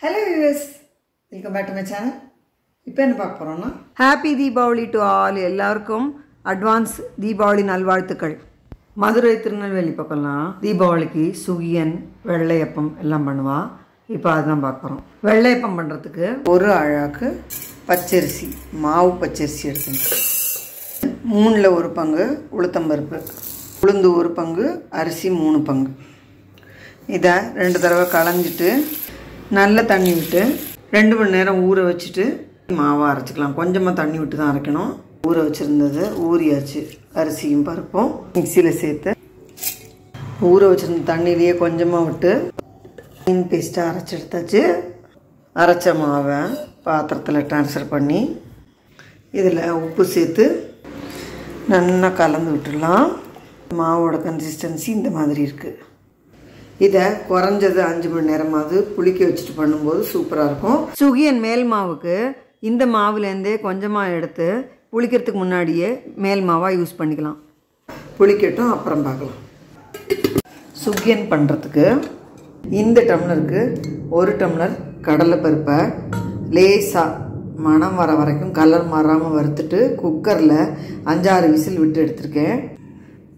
Hello viewers, welcome back to my channel. இப்போ என்ன பார்க்க போறோம்னா ஹாப்பி தீபாவளி டு ஆல். எல்லாருக்கும் அட்வான்ஸ் தீபாவளி நல்வாழ்த்துக்கள். மதுரை திருநெல்வேலி பக்கம்லாம் தீபாவளிக்கு சுகியன் வெள்ளையப்பம் எல்லாம் பண்ணுவா. இப்போ அதுதான் பார்க்க போகிறோம். வெள்ளையப்பம் பண்ணுறதுக்கு ஒரு அழாக்கு பச்சரிசி மாவு பச்சரிசி எடுத்துங்க. 3ல் 1 பங்கு உளுத்தம்பருப்பு, உளுந்து 1 பங்கு, அரிசி 3 பங்கு. இதை 2 தடவை களைஞ்சிட்டு நல்ல தண்ணி விட்டு 2 மணி நேரம் ஊற வச்சுட்டு மாவை அரைச்சிக்கலாம். கொஞ்சமாக தண்ணி விட்டு தான் அரைக்கணும். ஊற வச்சுருந்தது ஊறியாச்சு. அரிசியும் பருப்பும் மிக்சியில் சேர்த்து ஊற வச்சுருந்த தண்ணியிலேயே கொஞ்சமாக விட்டு மீன் பேஸ்ட்டாக அரைச்சி எடுத்தாச்சு. அரைச்ச மாவை பாத்திரத்தில் ட்ரான்ஸ்ஃபர் பண்ணி இதில் உப்பு சேர்த்து நல்லா கலந்து விட்டுடலாம். மாவோட கன்சிஸ்டன்சி இந்த மாதிரி இருக்குது. இதை குறைஞ்சது 5 மணி நேரமாவது புளிக்க வச்சுட்டு பண்ணும்போது சூப்பராக இருக்கும். சுகியன் மேல் மாவுக்கு இந்த மாவுலேருந்தே கொஞ்சமாக எடுத்து புளிக்கிறதுக்கு முன்னாடியே மேல் மாவாக யூஸ் பண்ணிக்கலாம். புளிக்கட்டும், அப்புறம் பார்க்கலாம். சுகியன் பண்ணுறதுக்கு இந்த டம்ளருக்கு 1 டம்ளர் கடலைப்பருப்பை லேசாக மணம் வர வரைக்கும் கலர் மாறாமல் வறுத்துட்டு குக்கரில் 5-6 விசில் விட்டு எடுத்திருக்கேன்.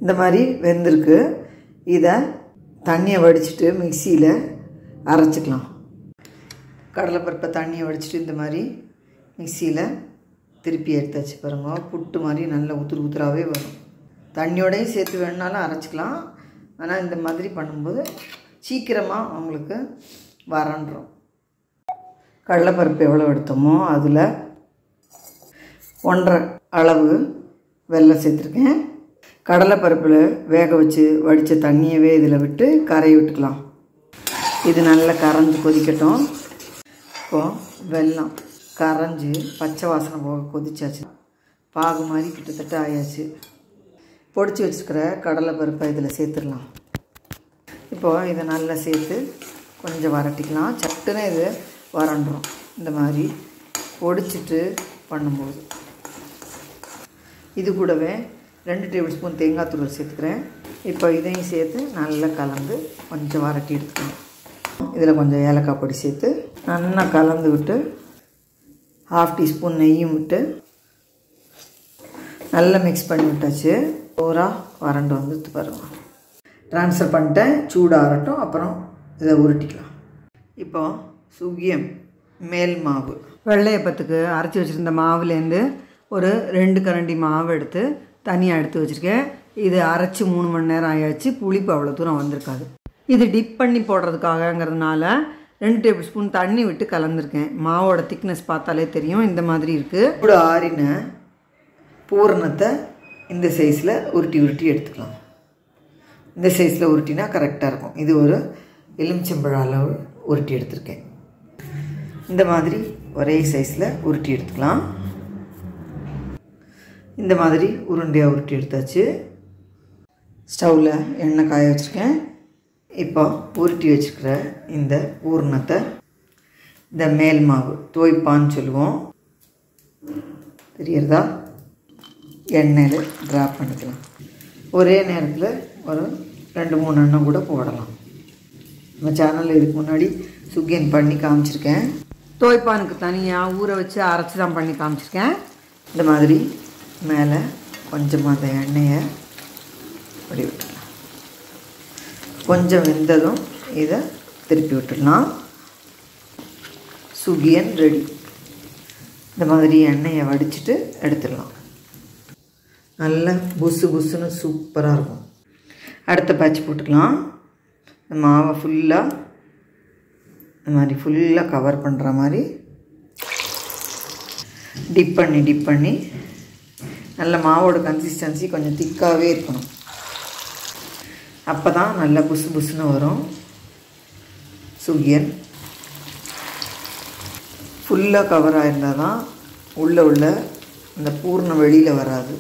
இந்த மாதிரி வெந்திருக்கு. இதை தண்ணியை வடிச்சிட்டு மிக்சியில் அரைச்சிக்கலாம். கடலைப்பருப்பை தண்ணியை வடிச்சிட்டு இந்த மாதிரி மிக்சியில் திருப்பி எடுத்தாச்சு. பாருங்க, புட்டு மாதிரி நல்ல உத்துரு உத்துராகவே வரும். தண்ணியோடையும் சேர்த்து வேணுனாலும் அரைச்சிக்கலாம். ஆனால் இந்த மாதிரி பண்ணும்போது சீக்கிரமாக அவங்களுக்கு வரன்றோம். கடலைப்பருப்பு எவ்வளோ எடுத்தோமோ அதில் 1.5 அளவு வெல்லம் சேர்த்துருக்கேன். கடலைப்பருப்பில் வேக வச்சு வடித்த தண்ணியவே இதில் விட்டு கரையை விட்டுக்கலாம். இது நல்லா கரைஞ்சி கொதிக்கட்டும். இப்போது வெல்லம் கரைஞ்சி பச்சை வாசனை போக கொதிச்சாச்சு. பாகு மாதிரி கிட்டத்தட்ட ஆயாச்சு. பொடிச்சு வச்சுருக்கிற கடலைப்பருப்பை இதில் சேர்த்துடலாம். இப்போது இதை நல்லா சேர்த்து கொஞ்சம் வரட்டிக்கலாம். சட்டுன்னு இது வரண்டுரும். இந்த மாதிரி பொடிச்சிட்டு பண்ணும்போது இது கூடவே 2 டேபிள் ஸ்பூன் தேங்காய் தூள் சேர்த்துக்கிறேன். இப்போ இதையும் சேர்த்து நல்லா கலந்து கொஞ்சம் வரட்டி எடுத்துக்கணும். இதில் கொஞ்சம் ஏலக்காய் பொடி சேர்த்து நல்லா கலந்து விட்டு 1/2 டீஸ்பூன் நெய்யும் விட்டு நல்லா மிக்ஸ் பண்ணி விட்டாச்சு. ஓராக வறண்டு வந்துட்டு பாருங்க. ட்ரான்ஸ்ஃபர் பண்ணிட்டேன். சூடாகட்டும், அப்புறம் இதை உருட்டிக்கலாம். இப்போ சுகியம் மேல் மாவு வெள்ளையப்பத்துக்கு அரைச்சி வச்சுருந்த மாவுலேருந்து ஒரு 2 கரண்டி மாவு எடுத்து தனியாக எடுத்து வச்சுருக்கேன். இது அரைச்சி 3 மணி நேரம் ஆயாச்சு. புளிப்பு அவ்வளோ தூரம் வந்திருக்காது. இது டிப் பண்ணி போடுறதுக்காகங்கிறதுனால 2 டேபிள் ஸ்பூன் தண்ணி விட்டு கலந்துருக்கேன். மாவோட திக்னஸ் பார்த்தாலே தெரியும். இந்த மாதிரி இருக்குது. இப்படி ஆறின பூரணத்தை இந்த சைஸில் உருட்டி எடுத்துக்கலாம். இந்த சைஸில் உருட்டினா கரெக்டாக இருக்கும். இது ஒரு எலுமிச்சம்பழ அளவு உருட்டி எடுத்துருக்கேன். இந்த மாதிரி ஒரே சைஸில் உருட்டி எடுத்துக்கலாம். இந்த மாதிரி உருண்டையாக உருட்டி எடுத்தாச்சு. ஸ்டவ்வில் எண்ணெய் காய வச்சுருக்கேன். இப்போ உருட்டி வச்சுருக்கிற இந்த பூரணத்தை இந்த மேல் மாவு தோய்ப்பான்னு சொல்லுவோம், தெரியறதா, எண்ணெயில் ட்ராப் பண்ணிக்கலாம். ஒரே நேரத்தில் ஒரு 2-3 எண்ணெய் கூட போடலாம். நம்ம சேனலில் இதுக்கு முன்னாடி சுகியன் பண்ணி காமிச்சிருக்கேன். தோய்ப்பானுக்கு தனியாக ஊற வச்சு அரைச்சி தான் பண்ணி காமிச்சிருக்கேன். இந்த மாதிரி மேலே கொஞ்சமாக அந்த எண்ணெயை அப்படி விட்டுடலாம். கொஞ்சம் வெந்ததும் இதை திருப்பி விட்டுடலாம். சுகியன் ரெடி. இந்த மாதிரி எண்ணெயை வடிச்சிட்டு எடுத்துடலாம். நல்லா புசு புசுன்னு சூப்பராக இருக்கும். அடுத்த பேட்ச் போட்டுக்கலாம். இந்த மாவை ஃபுல்லாக இந்த மாதிரி ஃபுல்லாக கவர் பண்ணுற மாதிரி டிப் பண்ணி நல்ல மாவோட கன்சிஸ்டன்சி கொஞ்சம் திக்காகவே இருக்கணும். அப்போ தான் நல்லா புசு புசுன்னு வரும். சுகியன் ஃபுல்லாக கவர் ஆகிருந்தால் தான் உள்ள இந்த பூர்ணம் வெளியில் வராது.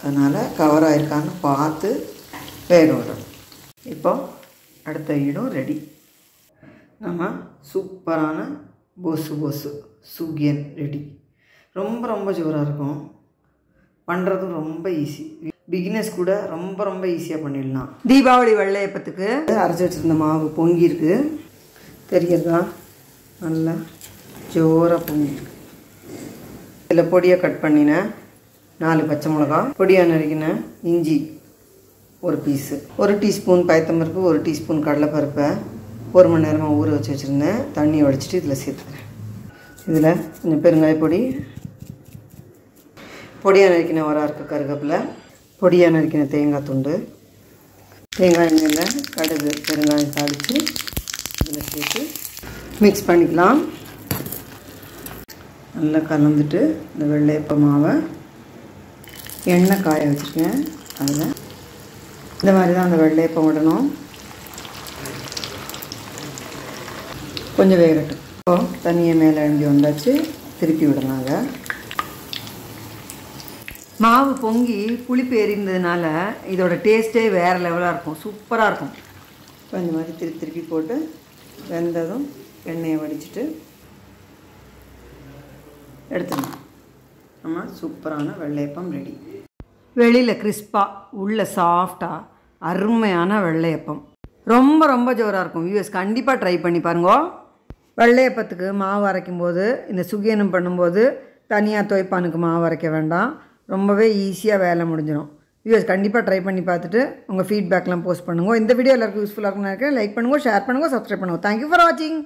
அதனால் கவர் ஆகிருக்கான்னு பார்த்து வேக விடணும். இப்போ அடுத்த ஈடும் ரெடி. நம்ம சூப்பரான பொசு சுகியன் ரெடி. ரொம்ப ஜோராக இருக்கும். பண்ணுறதும் ரொம்ப ஈஸி. பிகினர்ஸ் கூட ரொம்ப ஈஸியாக பண்ணிடலாம். தீபாவளி வெள்ளையப்பத்துக்கு அரைச்சி வச்சுருந்த மாவு பொங்கியிருக்கு, தெரியுறதா? நல்லா ஜோராக பொங்கிருக்கு. இதில் பொடியை கட் பண்ணினேன் 4 பச்சை மிளகா, பொடியாக நறுக்கின இஞ்சி 1 பீஸு, 1 டீஸ்பூன் பயத்தம்பருப்பு, 1 டீஸ்பூன் கடலைப்பருப்பை 1 மணி நேரமாக ஊற வச்சு வச்சுருந்தேன். தண்ணி வடிச்சிட்டு இதில் சேர்த்துக்கிறேன். இதில் கொஞ்சம் பெருங்காய பொடி, பொடியாக நறுக்கின ஒரு அரை கருவேப்பிலை, பொடியாக நறுக்கின தேங்காய் துண்டு, தேங்காய் எண்ணெயில் கடுகு பெருங்காயம் தாளித்து இதில் சேர்த்து மிக்ஸ் பண்ணிக்கலாம். நல்லா கலந்துட்டு இந்த வெள்ளையப்ப மாவை எண்ணெய் காய வச்சுருக்கேன். அதில் இந்த மாதிரி தான் அந்த வெள்ளையப்பம் விடணும். கொஞ்சம் வேகட்டும். இப்போது தண்ணியை மேலே எழுந்தி வந்தாச்சு, திருப்பி விடலாம். அதை மாவு பொங்கி புளிப்பு எரிந்ததுனால இதோட டேஸ்ட்டே வேறு லெவலாக இருக்கும், சூப்பராக இருக்கும். இப்போ இந்த மாதிரி திருப்பி போட்டு வெந்ததும் எண்ணெயை வடிச்சிட்டு எடுத்துடணும். நம்ம சூப்பரான வெள்ளையப்பம் ரெடி. வெளியில் கிறிஸ்பாக உள்ள சாஃப்டாக அருமையான வெள்ளையப்பம், ரொம்ப ரொம்ப ஜோராக இருக்கும். வியூவர்ஸ் கண்டிப்பாக ட்ரை பண்ணி பாருங்க. வெள்ளையப்பத்துக்கு மாவு அரைக்கும் போது இந்த சுகியனம் பண்ணும்போது தனியாக துவைப்பானுக்கு மாவு அரைக்க வேண்டாம், ரொம்பவே ஈஸியாக வேலை முடிஞ்சிடும். வியூவர்ஸ் கண்டிப்பாக ட்ரை பண்ணி பார்த்துட்டு உங்கள் ஃபீட்பேக்லாம் போஸ்ட் பண்ணுங்க. இந்த வீடியோ எல்லாருக்கும் யூஸ்ஃபுல்லாக இருக்குன்னு நினைக்கிறேன். லைக் பண்ணுங்க, ஷேர் பண்ணுங்க, சப்ஸ்கிரைப் பண்ணுங்க. தேங்க்யூ ஃபார் வாட்சிங்.